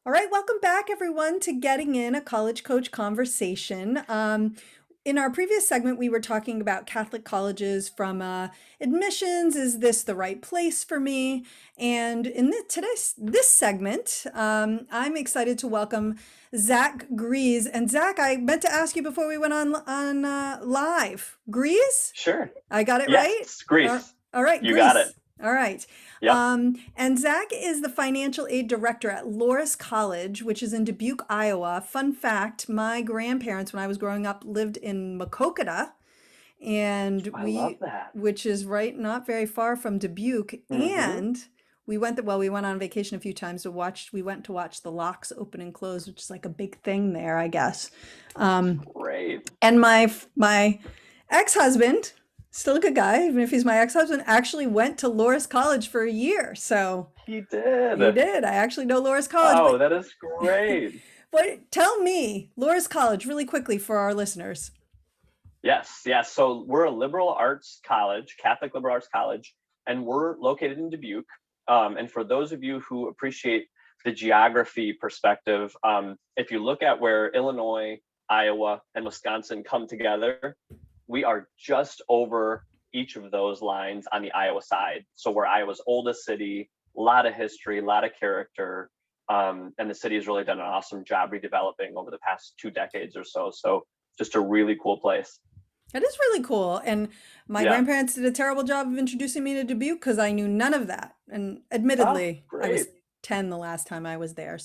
All right, welcome back, everyone, to Getting In, a College Coach Conversation. In our previous segment, we were talking about Catholic colleges from admissions. Is this the right place for me? And in today's this segment, I'm excited to welcome Zach Grease. And Zach, I meant to ask you before we went on live. Grease? Sure. I got it Yes, right? Greece. All right, You got it. Greece. All right. Yep. And Zach is the financial aid director at Loris College, which is in Dubuque, Iowa. Fun fact, my grandparents, when I was growing up, lived in Macokota, and I love that. which is right, not very far from Dubuque. Mm-hmm. And we went on vacation a few times we went to watch the locks open and close, which is like a big thing there, I guess. Um, Great. and my ex-husband, still a good guy, even if he's my ex-husband, actually went to Loris College for a year. So He did. he did. I actually know Loris College, Oh, that is great. but tell me, Loris College, really quickly for our listeners. Yes, yes. So we're a liberal arts college, Catholic liberal arts college, and we're located in Dubuque. And for those of you who appreciate the geography perspective, if you look at where Illinois, Iowa, and Wisconsin come together, we are just over each of those lines on the Iowa side. So we're Iowa's oldest city, a lot of history, a lot of character. And the city has really done an awesome job redeveloping over the past 2 decades or so. So just a really cool place. That is really cool. And my Yeah. grandparents did a terrible job of introducing me to Dubuque because I knew none of that. And Oh, admittedly, I was great. 10 the last time I was there.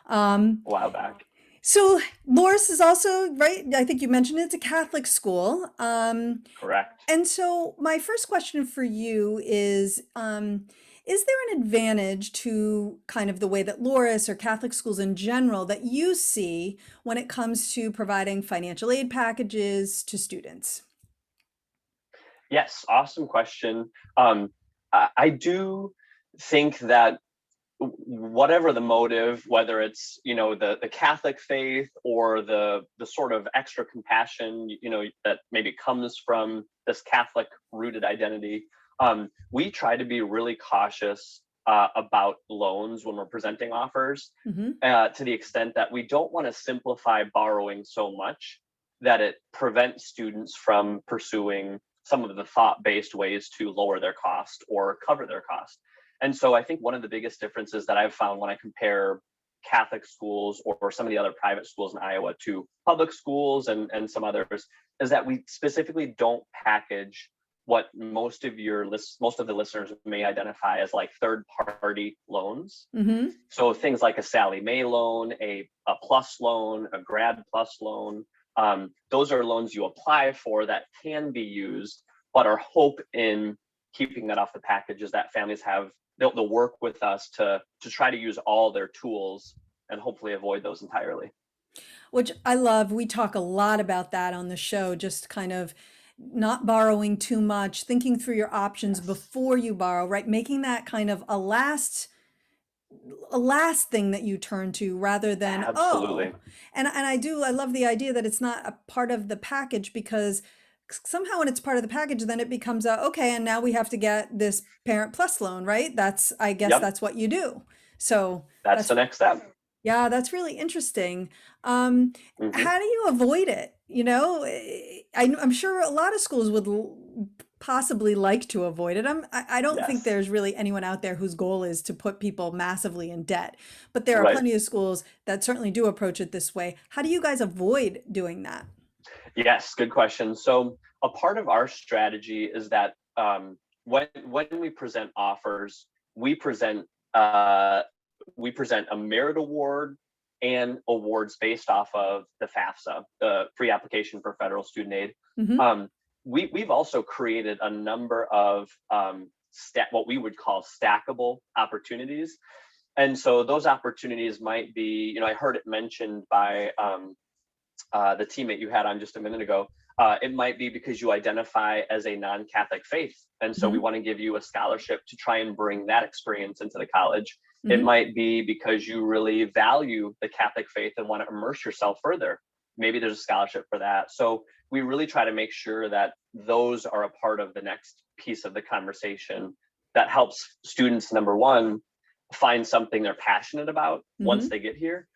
Um, A while back. so Loris is also, right, I think you mentioned it's a Catholic school. Correct. And so my first question for you is there an advantage to kind of the way that Loris or Catholic schools in general that you see when it comes to providing financial aid packages to students? Yes, awesome question. I do think that whatever the motive, whether it's the Catholic faith or the sort of extra compassion that maybe comes from this Catholic rooted identity, we try to be really cautious about loans when we're presenting offers, Hmm. to the extent that we don't want to simplify borrowing so much that it prevents students from pursuing some of the thought-based ways to lower their cost or cover their cost. And so I think one of the biggest differences that I've found when I compare Catholic schools or some of the other private schools in Iowa to public schools and some others is that we specifically don't package what most of the listeners may identify as like third party loans. Hmm. So things like a Sally Mae loan, a plus loan, a grad plus loan, those are loans you apply for that can be used, but our hope in keeping that off the package is that families they'll work with us to try to use all their tools and hopefully avoid those entirely. Which I love. We talk a lot about that on the show, just kind of not borrowing too much, thinking through your options Yes, before you borrow, right? Making that kind of a last thing that you turn to rather than, oh. absolutely. I love the idea that it's not a part of the package because somehow when it's part of the package, then it becomes okay, and now we have to get this Parent Plus loan, right? I guess Yep, that's what you do. So that's that's the next step. yeah, that's really interesting. Um, Hmm. how do you avoid it? I'm sure a lot of schools would possibly like to avoid it. I don't think Yes, there's really anyone out there whose goal is to put people massively in debt, but there are right. plenty of schools that certainly do approach it this way. How do you guys avoid doing that? Yes, good question. So a part of our strategy is that when we present offers, we present uh, we present a merit award and awards based off of the FAFSA, the free application for federal student aid. Hmm. Um, we've also created a number of what we would call stackable opportunities. And so those opportunities might be, I heard it mentioned by the teammate you had on just a minute ago. It might be because you identify as a non-Catholic faith. And so we Hmm. want to give you a scholarship to try and bring that experience into the college. It Hmm. might be because you really value the Catholic faith and want to immerse yourself further. Maybe there's a scholarship for that. So we really try to make sure that those are a part of the next piece of the conversation that helps students, number one, find something they're passionate about once Hmm. they get here,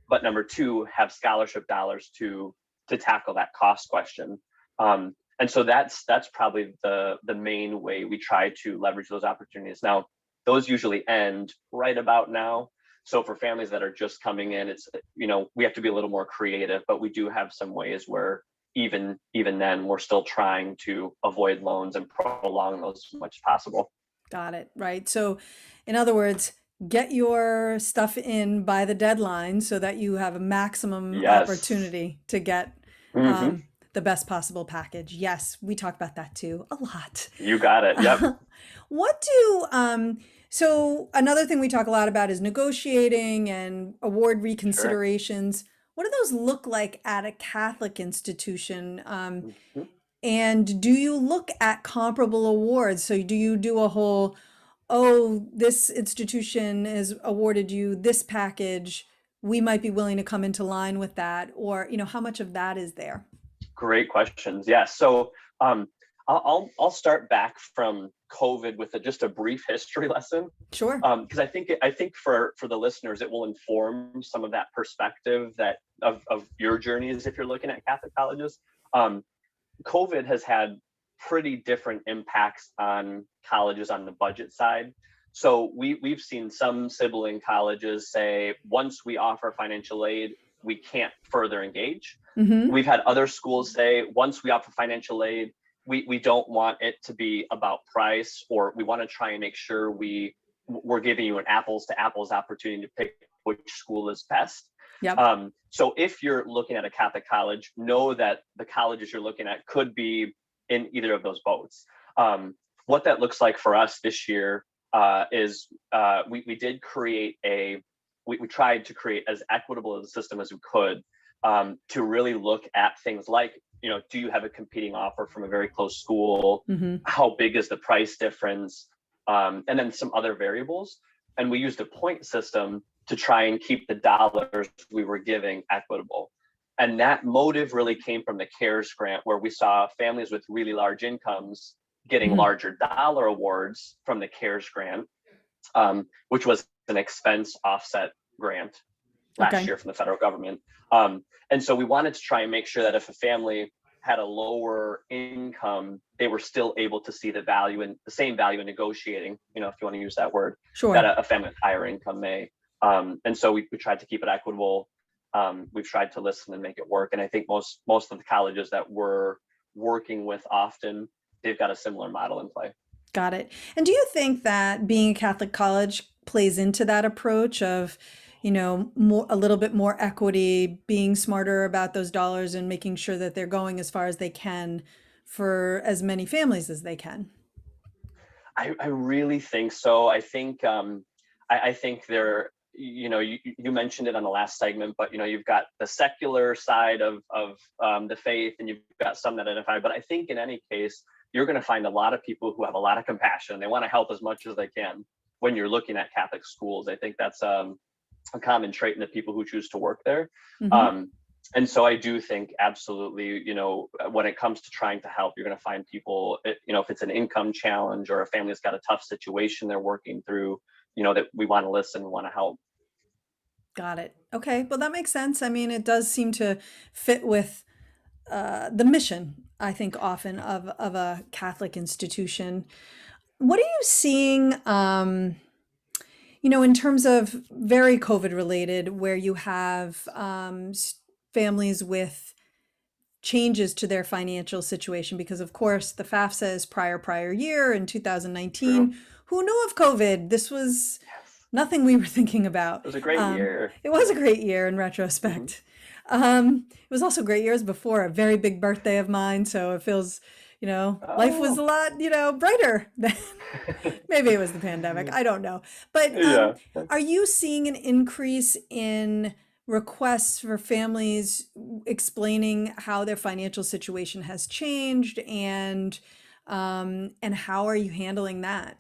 but number two, have scholarship dollars to tackle that cost question. And so that's probably the main way we try to leverage those opportunities. Now, those usually end right about now. So for families that are just coming in, it's, we have to be a little more creative, but we do have some ways where even then we're still trying to avoid loans and prolong those as much as possible. Got it. Right. So, in other words, get your stuff in by the deadline so that you have a maximum Yes. opportunity to get Hmm. the best possible package. Yes, we talk about that too a lot. You got it. Yep. What do so another thing we talk a lot about is negotiating and award Sure. reconsiderations. What do those look like at a Catholic institution? Mhm. And do you look at comparable awards? So do you do a whole, oh, this institution has awarded you this package. We might be willing to come into line with that, or how much of that is there? Great questions. Yeah. So um, I'll start back from COVID with just a brief history lesson, Sure. because I think for the listeners it will inform some of that perspective that of your journeys if you're looking at Catholic colleges. Um, COVID has had pretty different impacts on colleges on the budget side. So we've seen some sibling colleges say once we offer financial aid, we can't further engage. Mm-hmm. We've had other schools say once we offer financial aid, we don't want it to be about price, or we want to try and make sure we're giving you an apples to apples opportunity to pick which school is best. Yep. So if you're looking at a Catholic college, know that the colleges you're looking at could be in either of those boats. What that looks like for us this year is we did create we tried to create as equitable a system as we could, to really look at things like, do you have a competing offer from a very close school? Mm-hmm. How big is the price difference? And then some other variables. And we used a point system to try and keep the dollars we were giving equitable. And that motive really came from the CARES grant, where we saw families with really large incomes getting Mm-hmm. larger dollar awards from the CARES grant, which was an expense offset grant last Okay. year from the federal government. And so we wanted to try and make sure that if a family had a lower income, they were still able to see the same value in negotiating, if you want to use that word, that Sure. a family with higher income may. And so we tried to keep it equitable. We've tried to listen and make it work. And I think most of the colleges that we're working with often, they've got a similar model in play. Got it. And do you think that being a Catholic college plays into that approach of, more a little bit more equity, being smarter about those dollars and making sure that they're going as far as they can for as many families as they can? I really think so. I think there, you mentioned it on the last segment, but you've got the secular side of the faith, and you've got some that identify. But I think in any case, you're going to find a lot of people who have a lot of compassion. They want to help as much as they can when you're looking at Catholic schools. I think that's a common trait in the people who choose to work there. Hmm. Um, and so I do think absolutely, when it comes to trying to help, you're going to find people, if it's an income challenge or a family's got a tough situation they're working through, that we want to listen, we want to help. Got it. Okay. Well, that makes sense. I mean, it does seem to fit with the mission, I think, often of a Catholic institution. What are you seeing? In terms of very COVID related, where you have families with changes to their financial situation, because of course the FAFSA is prior year in True. 2019. Who knew of COVID? This was Yes. nothing we were thinking about. It was a great year. It was a Yeah. great year in Hmm. retrospect. It was also great years before a very big birthday of mine, so it feels, life was a Oh. lot, brighter than maybe it was the pandemic. I don't know. But Yeah. are you seeing an increase in requests for families explaining how their financial situation has changed, and how are you handling that?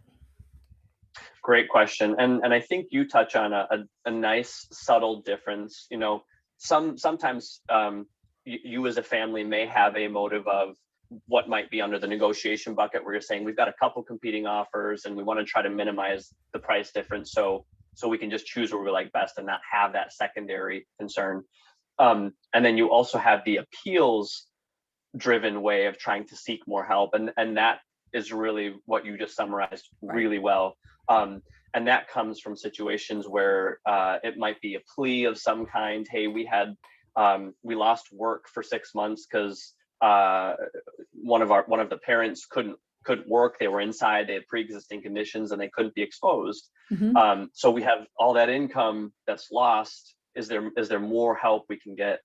Great question. And I think you touch on a nice subtle difference. Sometimes you as a family may have a motive of what might be under the negotiation bucket, where you're saying we've got a couple competing offers and we want to try to minimize the price difference. So so we can just choose where we like best and not have that secondary concern. And then you also have the appeals driven way of trying to seek more help. And that is really what you just summarized really well. And that comes from situations where it might be a plea of some kind. Hey, we lost work for 6 months because one of the parents couldn't work. They were inside, they had pre-existing conditions, and they couldn't be exposed. Mm-hmm. So we have all that income that's lost. Is there more help we can get?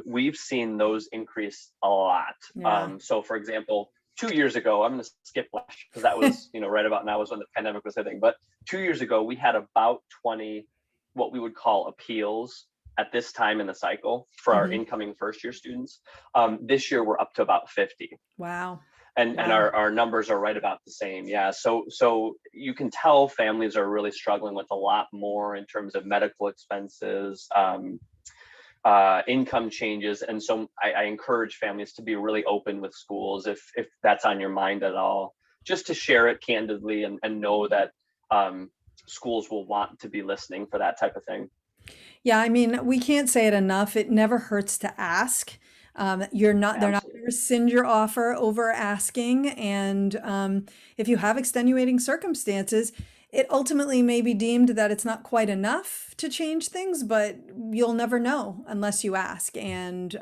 We've seen those increase a lot. Yeah. So for example, 2 years ago, I'm going to skip last because that was, right about now was when the pandemic was hitting. But 2 years ago, we had about 20 what we would call appeals at this time in the cycle for our Mm-hmm. incoming first year students. This year, we're up to about 50. Wow. And our numbers are right about the same. Yeah. So you can tell families are really struggling with a lot more in terms of medical expenses, income changes. And so I encourage families to be really open with schools if that's on your mind at all, just to share it candidly and know that schools will want to be listening for that type of thing. Yeah, I mean, we can't say it enough. It never hurts to ask. They're not going to Absolutely. rescind your offer over asking. And if you have extenuating circumstances, it ultimately may be deemed that it's not quite enough to change things, but you'll never know unless you ask. And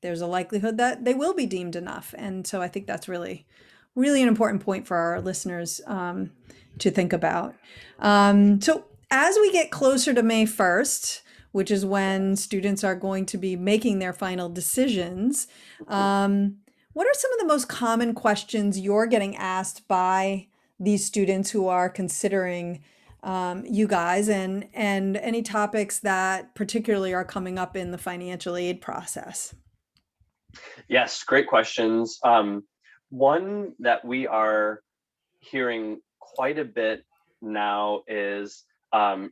there's a likelihood that they will be deemed enough. And so I think that's really, really an important point for our listeners to think about. So as we get closer to May 1st, which is when students are going to be making their final decisions, what are some of the most common questions you're getting asked by these students who are considering you guys, and any topics that particularly are coming up in the financial aid process? Yes, great questions. One that we are hearing quite a bit now is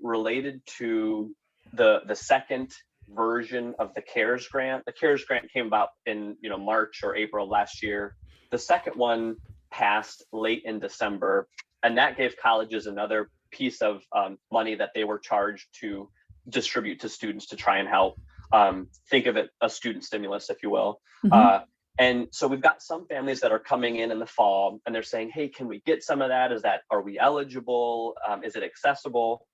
related to the second version of the CARES grant. The CARES grant came about in March or April last year. The second one passed late in December, and that gave colleges another piece of money that they were charged to distribute to students to try and help. Think of it a student stimulus, if you will. Mm-hmm. And so we've got some families that are coming in the fall, and they're saying, hey, can we get some of that? Are we eligible? Is it accessible?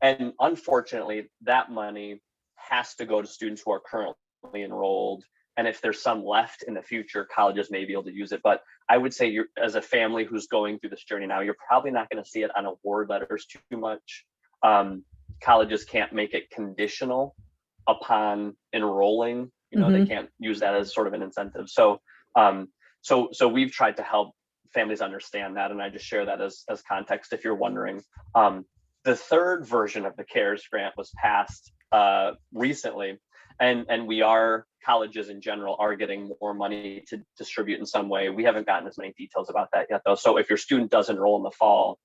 And unfortunately, that money has to go to students who are currently enrolled. And if there's some left in the future, colleges may be able to use it. But I would say as a family who's going through this journey now, you're probably not going to see it on award letters too much. Colleges can't make it conditional upon enrolling. They Mm-hmm. can't use that as sort of an incentive. So we've tried to help families understand that, and I just share that as context if you're wondering. The third version of the CARES grant was passed recently, and colleges in general are getting more money to distribute in some way. We haven't gotten as many details about that yet, though. So if your student does enroll in the fall,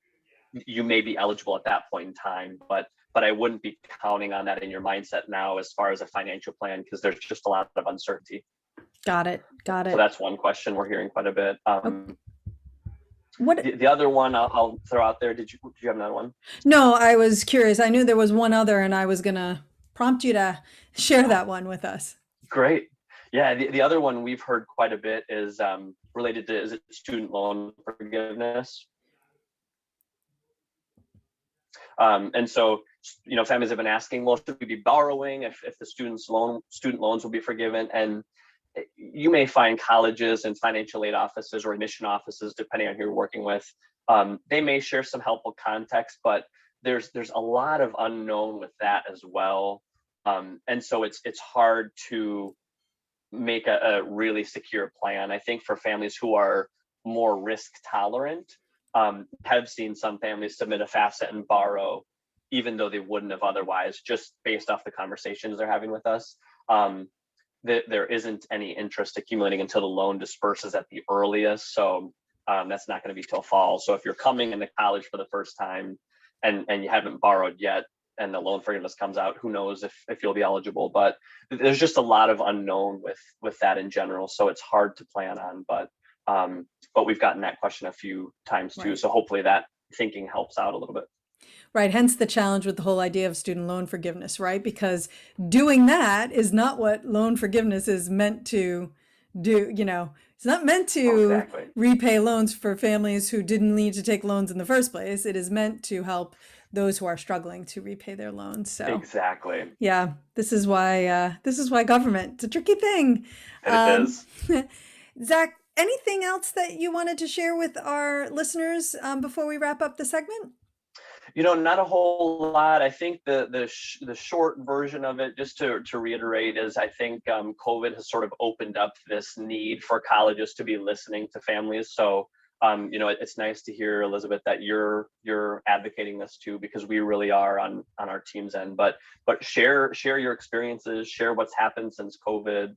you may be eligible at that point in time, but I wouldn't be counting on that in your mindset now as far as a financial plan, because there's just a lot of uncertainty. Got it. Got So it. that's one question we're hearing quite a bit. What? The other one I'll throw out there. Did you have another one? No, I was curious. I knew there was one other, and I was gonna prompt you to share that one with us. Great. Yeah, the other one we've heard quite a bit is related to, is it student loan forgiveness? And so, families have been asking, well, should we be borrowing if the student loans will be forgiven? And you may find colleges and financial aid offices or admission offices, depending on who you're working with, they may share some helpful context, but there's a lot of unknown with that as well. And so it's hard to make a really secure plan. I think for families who are more risk tolerant, have seen some families submit a FAFSA and borrow, even though they wouldn't have otherwise, just based off the conversations they're having with us. There isn't any interest accumulating until the loan disperses at the earliest. So that's not going to be till fall. So if you're coming into college for the first time and you haven't borrowed yet, and the loan forgiveness comes out, who knows if you'll be eligible. But there's just a lot of unknown with that in general. So it's hard to plan on, but we've gotten that question a few times too. Right. So hopefully that thinking helps out a little bit. Right. Hence the challenge with the whole idea of student loan forgiveness, right? Because doing that is not what loan forgiveness is meant to do. It's not meant Oh, to exactly. repay loans for families who didn't need to take loans in the first place. It is meant to help those who are struggling to repay their loans. So, Exactly. yeah, this is why government, it's a tricky thing. It Um, is. Zach, anything else that you wanted to share with our listeners before we wrap up the segment? Not a whole lot. I think the short version of it, just to reiterate, is I think COVID has sort of opened up this need for colleges to be listening to families. So it's nice to hear, Elizabeth, that you're advocating this too, because we really are on our team's end. But share your experiences, share what's happened since COVID.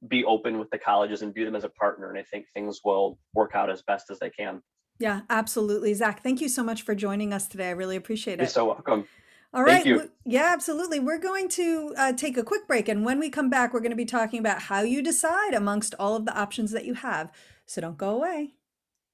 Be open with the colleges and view them as a partner, and I think things will work out as best as they can. Yeah, absolutely. Zach, thank you so much for joining us today. I really appreciate You're it. so welcome. All Thank right. you. Yeah, absolutely. We're going to take a quick break. And when we come back, we're going to be talking about how you decide amongst all of the options that you have. So don't go away.